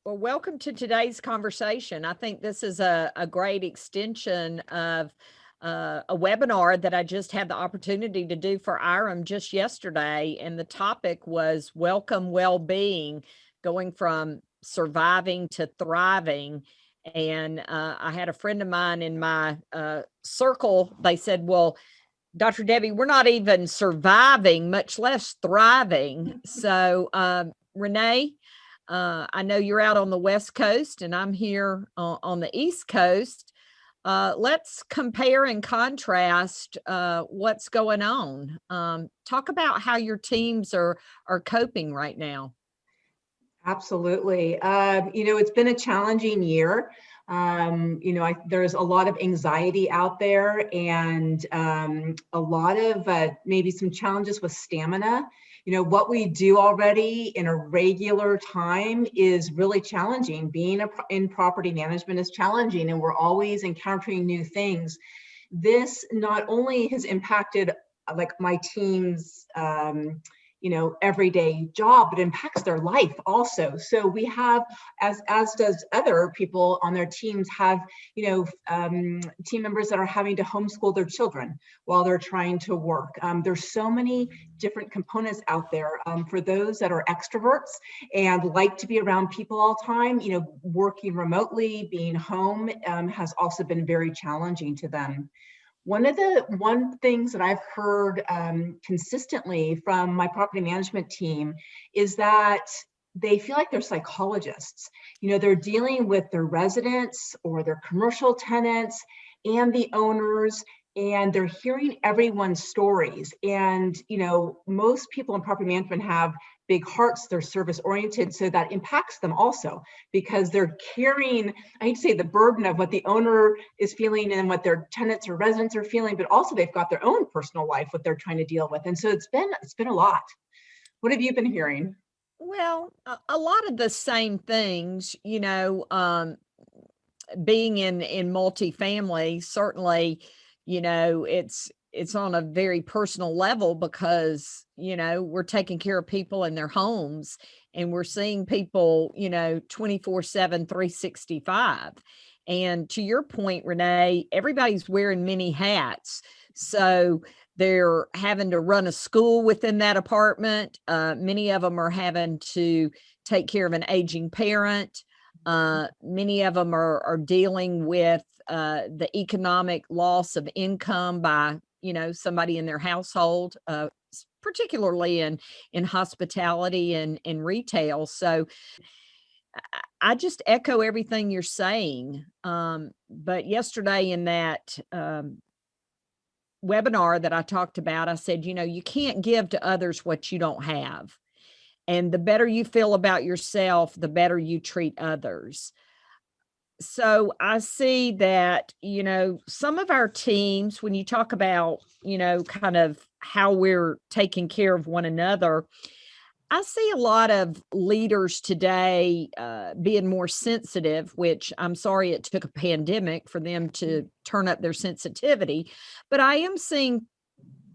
Well, welcome to today's conversation. I think this is a great extension of a webinar that I just had the opportunity to do for IREM just yesterday. And the topic was welcome well-being, going from surviving to thriving. And I had a friend of mine in my circle. They said, well, Dr. Debbie, we're not even surviving, much less thriving. So, Renee, I know you're out on the West Coast and I'm here on the East Coast. Let's compare and contrast what's going on. Talk about how your teams are coping right now. Absolutely. It's been a challenging year. There's a lot of anxiety out there and a lot of maybe some challenges with stamina. What we do already in a regular time is really challenging. Being in property management is challenging, and we're always encountering new things. This not only has impacted like my team's everyday job, but impacts their life also. So we have, as does other people on their teams, have team members that are having to homeschool their children while they're trying to work. There's so many different components out there. For those that are extroverts and like to be around people all the time, working remotely, being home has also been very challenging to them. One things that I've heard consistently from my property management team is that they feel like they're psychologists. They're dealing with their residents or their commercial tenants and the owners, and they're hearing everyone's stories. And, most people in property management have big hearts, they're service oriented, so that impacts them also because they're carrying, I hate to say, the burden of what the owner is feeling and what their tenants or residents are feeling, but also they've got their own personal life, what they're trying to deal with. And so it's been a lot. What have you been hearing? Well, a lot of the same things, being in multifamily, certainly, it's on a very personal level because, we're taking care of people in their homes and we're seeing people, 24/7, 365. And to your point, Renee, everybody's wearing many hats. So they're having to run a school within that apartment. Many of them are having to take care of an aging parent. Many of them are dealing with the economic loss of income by, somebody in their household, particularly in hospitality and retail. So I just echo everything you're saying. But yesterday in that webinar that I talked about, I said, you can't give to others what you don't have. And the better you feel about yourself, the better you treat others. So I see that, some of our teams, when you talk about, kind of how we're taking care of one another, I see a lot of leaders today being more sensitive, which I'm sorry it took a pandemic for them to turn up their sensitivity. But I am seeing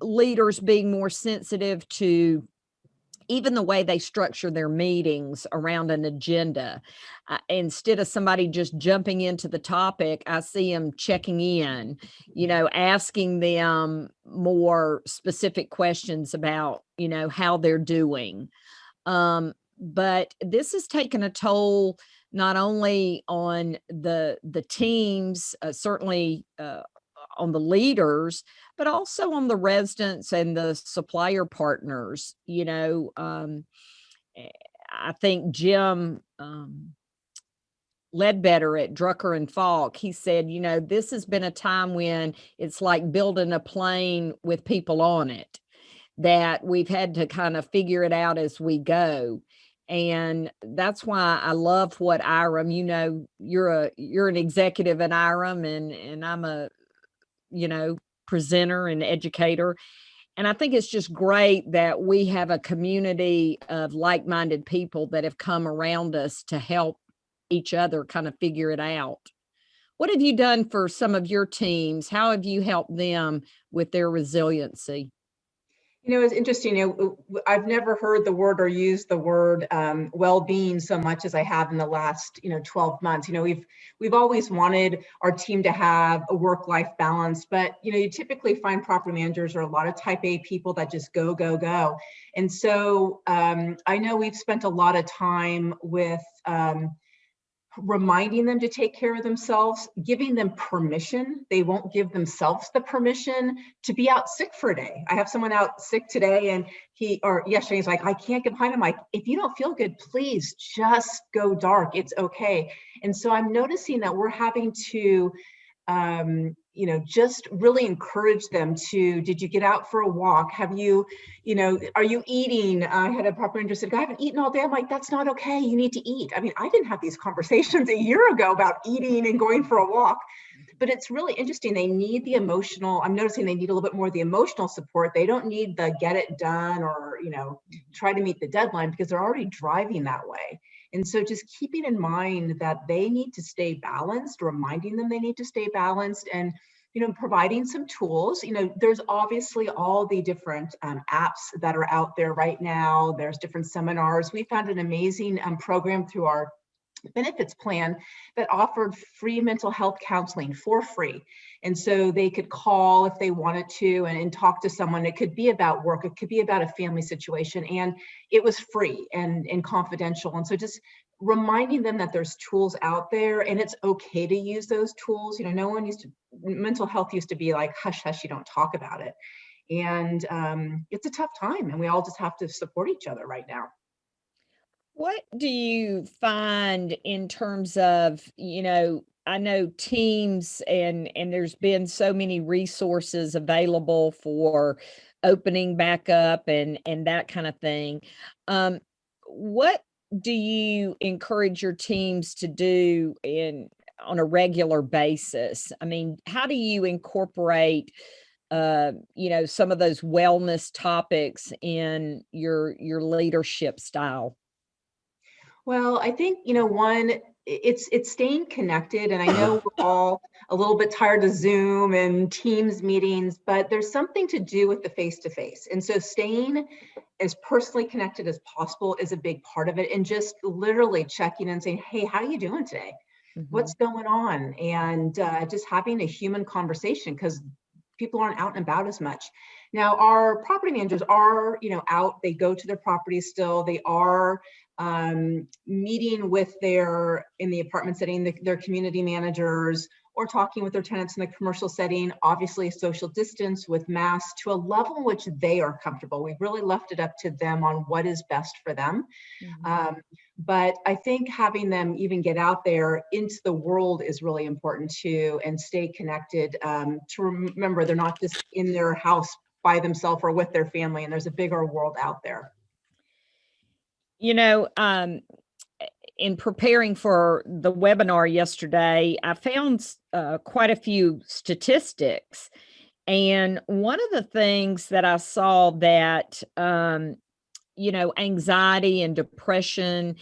leaders being more sensitive to even the way they structure their meetings around an agenda. Instead of somebody just jumping into the topic, I see them checking in, asking them more specific questions about, how they're doing. But this has taken a toll not only on the teams, certainly on the leaders, but also on the residents and the supplier partners. Eh, I think Jim Ledbetter at Drucker and Falk, he said, this has been a time when it's like building a plane with people on it, that we've had to kind of figure it out as we go. And that's why I love what IREM, you're an executive at IREM and I'm a, presenter and educator. And I think it's just great that we have a community of like-minded people that have come around us to help each other kind of figure it out. What have you done for some of your teams? How have you helped them with their resiliency? It's interesting. I've never heard the word or used the word well-being so much as I have in the last 12 months. We've always wanted our team to have a work-life balance, but you typically find property managers or a lot of type A people that just go go go. And so I know we've spent a lot of time with reminding them to take care of themselves, giving them permission. They won't give themselves the permission to be out sick for a day. I have someone out sick today, and yesterday, he's like, I can't get behind him. Like, if you don't feel good, please just go dark. It's okay. And so I'm noticing that we're having to just really encourage them to, did you get out for a walk? Have you, are you eating? I had a property manager said, I haven't eaten all day. I'm like, that's not okay. You need to eat. I mean, I didn't have these conversations a year ago about eating and going for a walk, but it's really interesting. They need the emotional, I'm noticing they need a little bit more of the emotional support. They don't need the get it done or, try to meet the deadline, because they're already driving that way. And so just keeping in mind that they need to stay balanced, reminding them they need to stay balanced, and providing some tools. There's obviously all the different apps that are out there right now. There's different seminars. We found an amazing program through our benefits plan that offered free mental health counseling for free. And so they could call if they wanted to and talk to someone. It could be about work, it could be about a family situation, and it was free and confidential. And so just reminding them that there's tools out there and it's okay to use those tools. Mental health used to be like, hush, hush, you don't talk about it. And it's a tough time, and we all just have to support each other right now. What do you find in terms of, I know teams and there's been so many resources available for opening back up and that kind of thing. What do you encourage your teams to do on a regular basis? I mean, how do you incorporate some of those wellness topics in your leadership style? Well, I think, one, it's staying connected. And I know we're all a little bit tired of Zoom and Teams meetings, but there's something to do with the face-to-face. And so staying as personally connected as possible is a big part of it. And just literally checking and saying, hey, how are you doing today? Mhm. What's going on? And just having a human conversation, because people aren't out and about as much. Now, our property managers are, out, they go to their properties still, they are meeting with in the apartment setting, their community managers, or talking with their tenants in the commercial setting, obviously social distance with masks to a level in which they are comfortable. We've really left it up to them on what is best for them. Mhm. But I think having them even get out there into the world is really important too, and stay connected, to remember they're not just in their house by themselves or with their family, and there's a bigger world out there. You know, um, in preparing for the webinar yesterday, I found quite a few statistics. And one of the things that I saw that, anxiety and depression,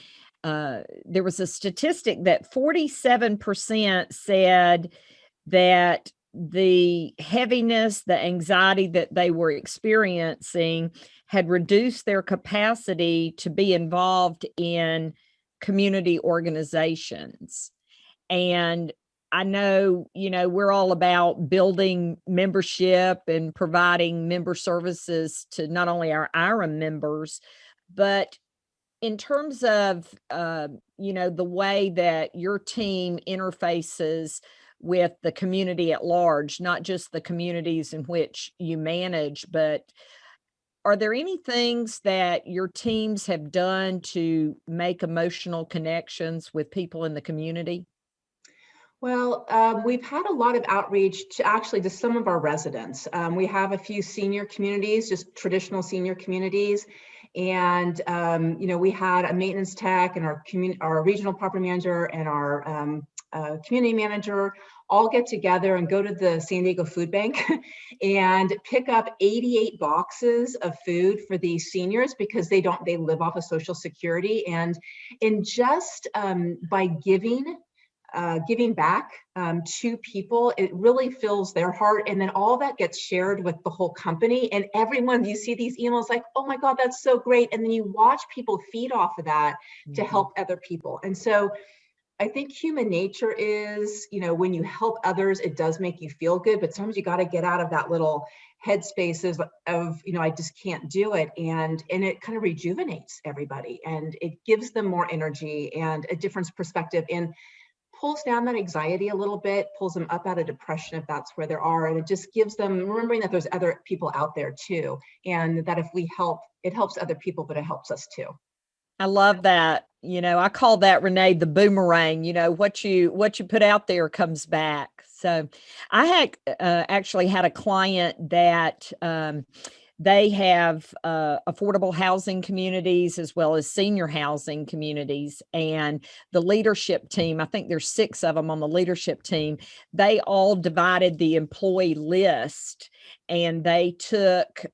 there was a statistic that 47% said that the heaviness, the anxiety that they were experiencing had reduced their capacity to be involved in community organizations. And I know, we're all about building membership and providing member services to not only our IRA members, but in terms of, the way that your team interfaces with the community at large, not just the communities in which you manage, but are there any things that your teams have done to make emotional connections with people in the community? Well, we've had a lot of outreach to some of our residents. We have a few senior communities, just traditional senior communities. And, we had a maintenance tech and our regional property manager and our community manager all get together and go to the San Diego Food Bank and pick up 88 boxes of food for these seniors, because they live off of Social Security. And in just by giving giving back to people, it really fills their heart. And then all that gets shared with the whole company, and everyone, you see these emails like, oh my God, that's so great. And then you watch people feed off of that to help other people. And so I think human nature is, when you help others, it does make you feel good, but sometimes you got to get out of that little headspace of, I just can't do it. And it kind of rejuvenates everybody, and it gives them more energy and a different perspective, and pulls down that anxiety a little bit, pulls them up out of depression if that's where they are. And it just gives them remembering that there's other people out there too. And that if we help, it helps other people, but it helps us too. I love that. I call that, Renee, the boomerang. What you put out there comes back. So I had actually had a client that they have affordable housing communities as well as senior housing communities. And the leadership team, I think there's 6 of them on the leadership team, they all divided the employee list, and they took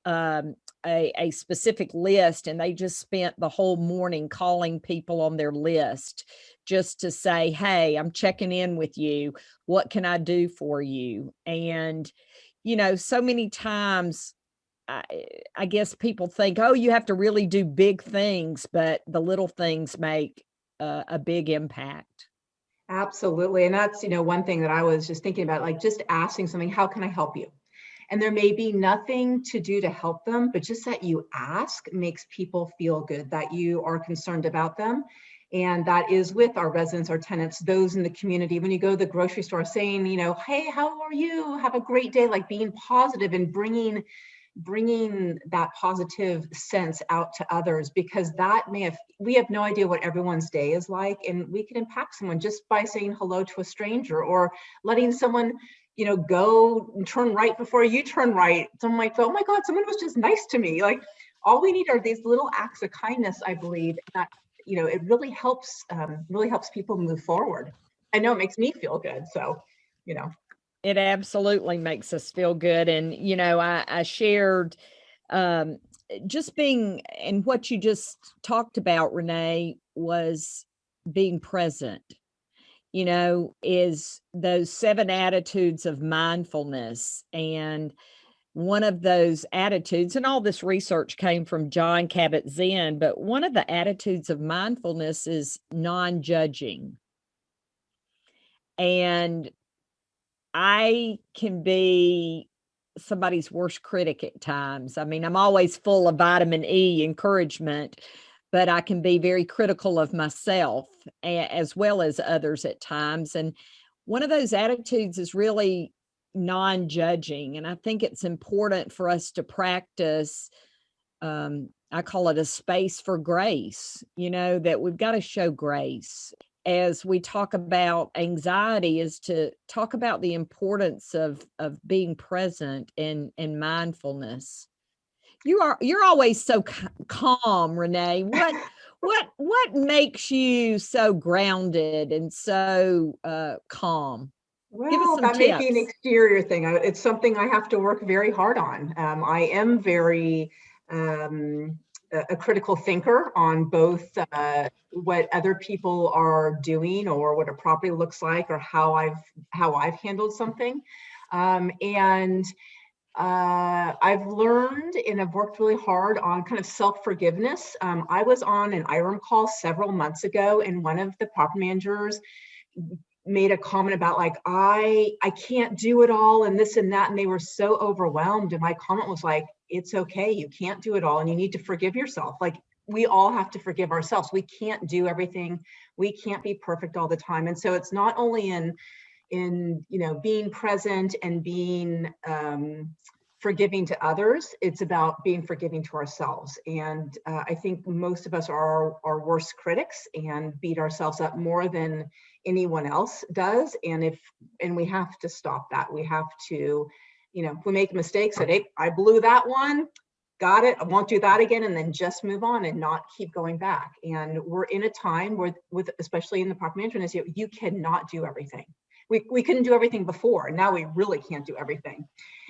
a specific list, and they just spent the whole morning calling people on their list just to say, hey, I'm checking in with you. What can I do for you? And, so many times, I guess people think, oh, you have to really do big things, but the little things make a big impact. Absolutely. And that's, one thing that I was just thinking about, like just asking something, how can I help you? And there may be nothing to do to help them, but just that you ask makes people feel good, that you are concerned about them. And that is with our residents, our tenants, those in the community. When you go to the grocery store saying, hey, how are you? Have a great day, like being positive and bringing that positive sense out to others, because we have no idea what everyone's day is like, and we can impact someone just by saying hello to a stranger, or letting someone go and turn right before you turn right. Someone might go, oh my God, someone was just nice to me. Like, all we need are these little acts of kindness, I believe, that it really helps people move forward. I know it makes me feel good, so It absolutely makes us feel good. And, I shared just being, and what you just talked about, Renee, was being present, is those 7 attitudes of mindfulness. And one of those attitudes, and all this research came from Jon Kabat-Zinn, but one of the attitudes of mindfulness is non-judging. And I can be somebody's worst critic at times. I mean, I'm always full of vitamin E encouragement, but I can be very critical of myself as well as others at times. And one of those attitudes is really non-judging. And I think it's important for us to practice. I call it a space for grace, that we've got to show grace. As we talk about anxiety, is to talk about the importance of being present and mindfulness. You're always so calm, Renee. What makes you so grounded and so calm? Give us Well, some that may be an tips. exterior thing. It's something I have to work very hard on. I am very a critical thinker on both what other people are doing, or what a property looks like, or how I've handled something. And I've learned, and I've worked really hard on kind of self-forgiveness. I was on an IRM call several months ago, and one of the property managers made a comment about, like, I can't do it all and this and that, and they were so overwhelmed. And my comment was like, it's okay, you can't do it all, and you need to forgive yourself. Like, we all have to forgive ourselves. We can't do everything. We can't be perfect all the time. And so it's not only in being present and being forgiving to others, it's about being forgiving to ourselves. And I think most of us are our worst critics and beat ourselves up more than anyone else does. And we have to stop that. We have to, if we make mistakes, say, hey, I blew that one, got it, I won't do that again, and then just move on and not keep going back. And we're in a time where, especially in the property management, you cannot do everything. We couldn't do everything before, and now we really can't do everything.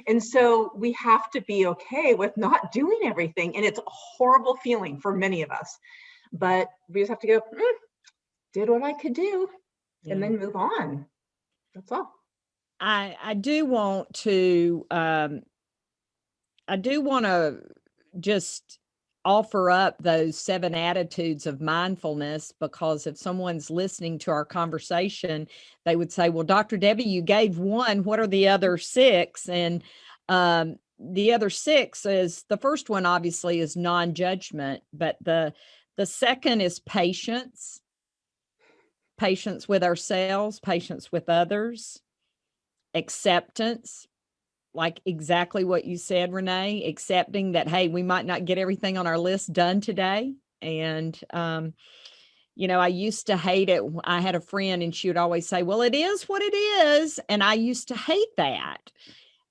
And so we have to be okay with not doing everything. And it's a horrible feeling for many of us, but we just have to go, did what I could do. and Yeah. then move on. That's all. I do want to just offer up those 7 attitudes of mindfulness, because if someone's listening to our conversation, they would say, well, Dr. Debbie, you gave one. What are the other 6? And the other 6 is, the first one obviously is non-judgment, but the second is patience, patience with ourselves, patience with others, acceptance, like exactly what you said, Renee, accepting that, hey, we might not get everything on our list done today. And, I used to hate it. I had a friend and she would always say, well, it is what it is. And I used to hate that.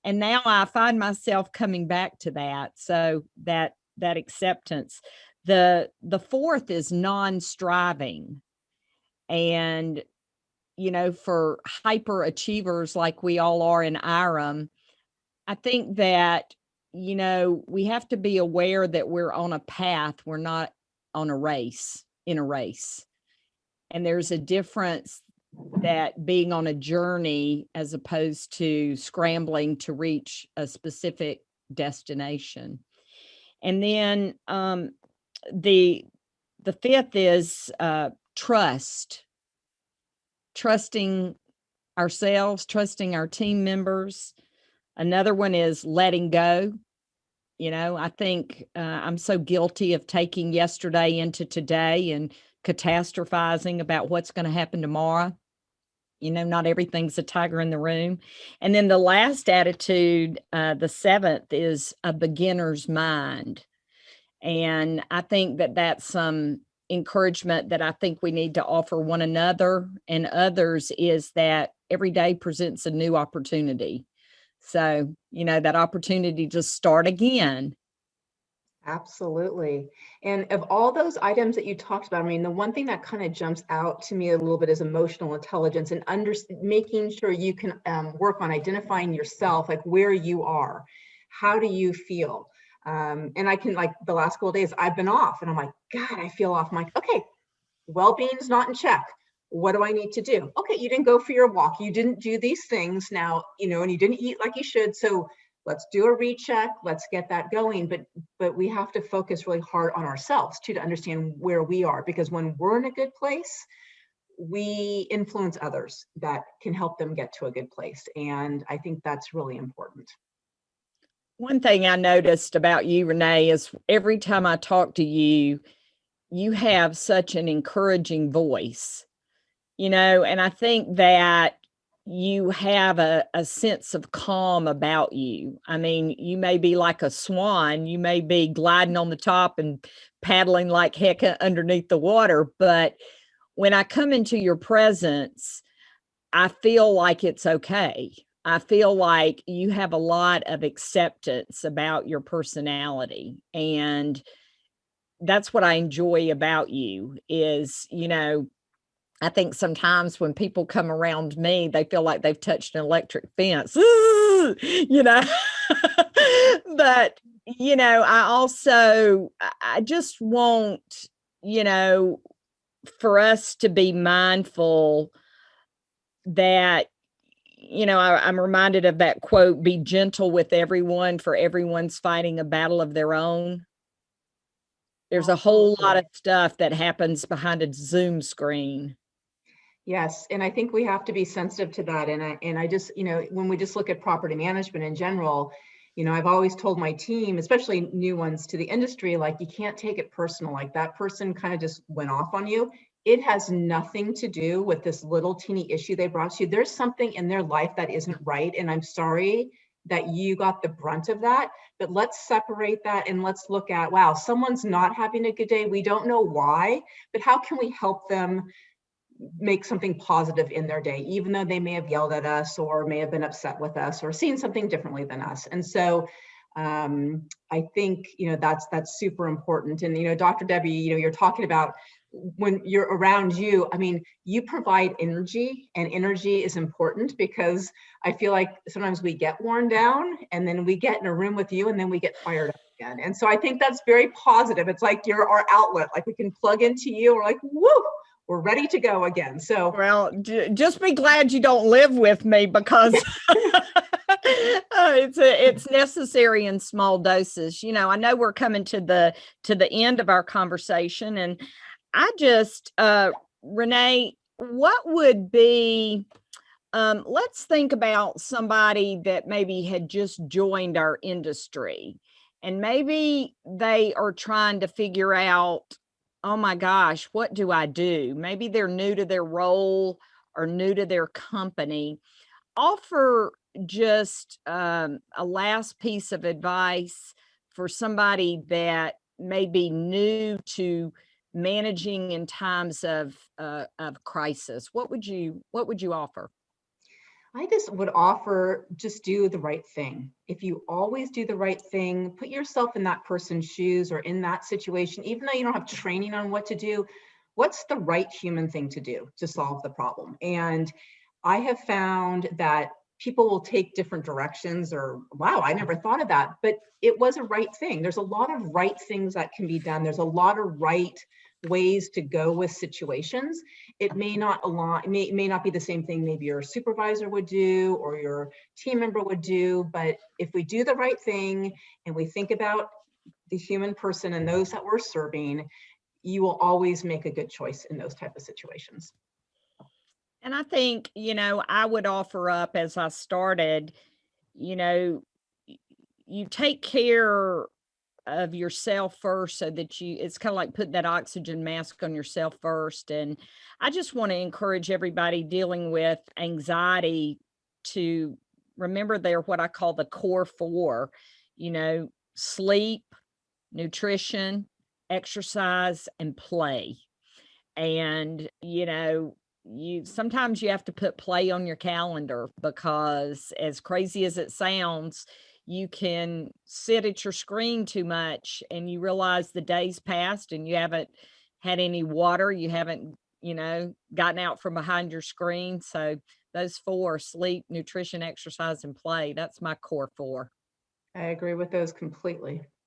And now I find myself coming back to that. So that acceptance. The fourth is non-striving. And, for hyper achievers like we all are in IREM, I think that, we have to be aware that we're on a path. We're not on a race, in a race. And there's a difference, that being on a journey as opposed to scrambling to reach a specific destination. And then the fifth is trusting ourselves, trusting our team members. Another one is letting go. I think I'm so guilty of taking yesterday into today and catastrophizing about what's going to happen tomorrow. Not everything's a tiger in the room. And then the last attitude, the seventh, is a beginner's mind. And I think that that's some encouragement that I think we need to offer one another and others, is that every day presents a new opportunity. So, that opportunity to start again. Absolutely. And of all those items that you talked about, I mean, the one thing that kind of jumps out to me a little bit is emotional intelligence, and making sure you can work on identifying yourself, like where you are, how do you feel? And I can, like the last couple of days, I've been off and I'm like, God, I feel off. I'm like, okay, well-being's not in check. What do I need to do? Okay, you didn't go for your walk. You didn't do these things now, and you didn't eat like you should. So let's do a recheck. Let's get that going. But we have to focus really hard on ourselves too, to understand where we are, because when we're in a good place, we influence others that can help them get to a good place. And I think that's really important. One thing I noticed about you, Renee, is every time I talk to you, you have such an encouraging voice, and I think that you have a sense of calm about you. I mean, you may be like a swan, you may be gliding on the top and paddling like heck underneath the water, but when I come into your presence, I feel like it's okay. I feel like you have a lot of acceptance about your personality, and that's what I enjoy about you is, I think sometimes when people come around me, they feel like they've touched an electric fence, you know. But, I just want, for us to be mindful that, I'm reminded of that quote, be gentle with everyone, for everyone's fighting a battle of their own. There's a whole lot of stuff that happens behind a Zoom screen. Yes, and I think we have to be sensitive to that. And I just, when we just look at property management in general, I've always told my team, especially new ones to the industry, like, you can't take it personal. Like, that person kind of just went off on you. It has nothing to do with this little teeny issue they brought to you. There's something in their life that isn't right. And I'm sorry that you got the brunt of that, but let's separate that and let's look at, wow, someone's not having a good day. We don't know why, but how can we help them make something positive in their day, even though they may have yelled at us or may have been upset with us or seen something differently than us. And so I think, that's super important. And, Dr. Debbie, you're talking about when you're around you, I mean, you provide energy, and energy is important, because I feel like sometimes we get worn down and then we get in a room with you and then we get fired up again. And so I think that's very positive. It's like you're our outlet, like we can plug into you. We're like, woo, we're ready to go again. So Well, just be glad you don't live with me, because it's necessary in small doses. I know we're coming to the end of our conversation, and I just Renee, what would be let's think about somebody that maybe had just joined our industry, and maybe they are trying to figure out, oh my gosh, what do I do? Maybe they're new to their role or new to their company. Offer just a last piece of advice for somebody that may be new to managing in times of crisis. What would you offer? I just would offer, just do the right thing. If you always do the right thing, put yourself in that person's shoes or in that situation, even though you don't have training on what to do, what's the right human thing to do to solve the problem? And I have found that people will take different directions, or, wow, I never thought of that, but it was a right thing. There's a lot of right things that can be done. There's a lot of right ways to go with situations. It may not align, may not be the same thing maybe your supervisor would do or your team member would do, but if we do the right thing and we think about the human person and those that we're serving, you will always make a good choice in those type of situations. And I think, I would offer up, as I started, you know, y- you take care of yourself first, so that it's kind of like putting that oxygen mask on yourself first. And I just want to encourage everybody dealing with anxiety to remember they're what I call the core four, sleep, nutrition, exercise, and play. And, you sometimes you have to put play on your calendar, because as crazy as it sounds, you can sit at your screen too much and you realize the day's passed and you haven't had any water, you haven't, gotten out from behind your screen. So those four: sleep, nutrition, exercise, and play. That's my core four. I agree with those completely.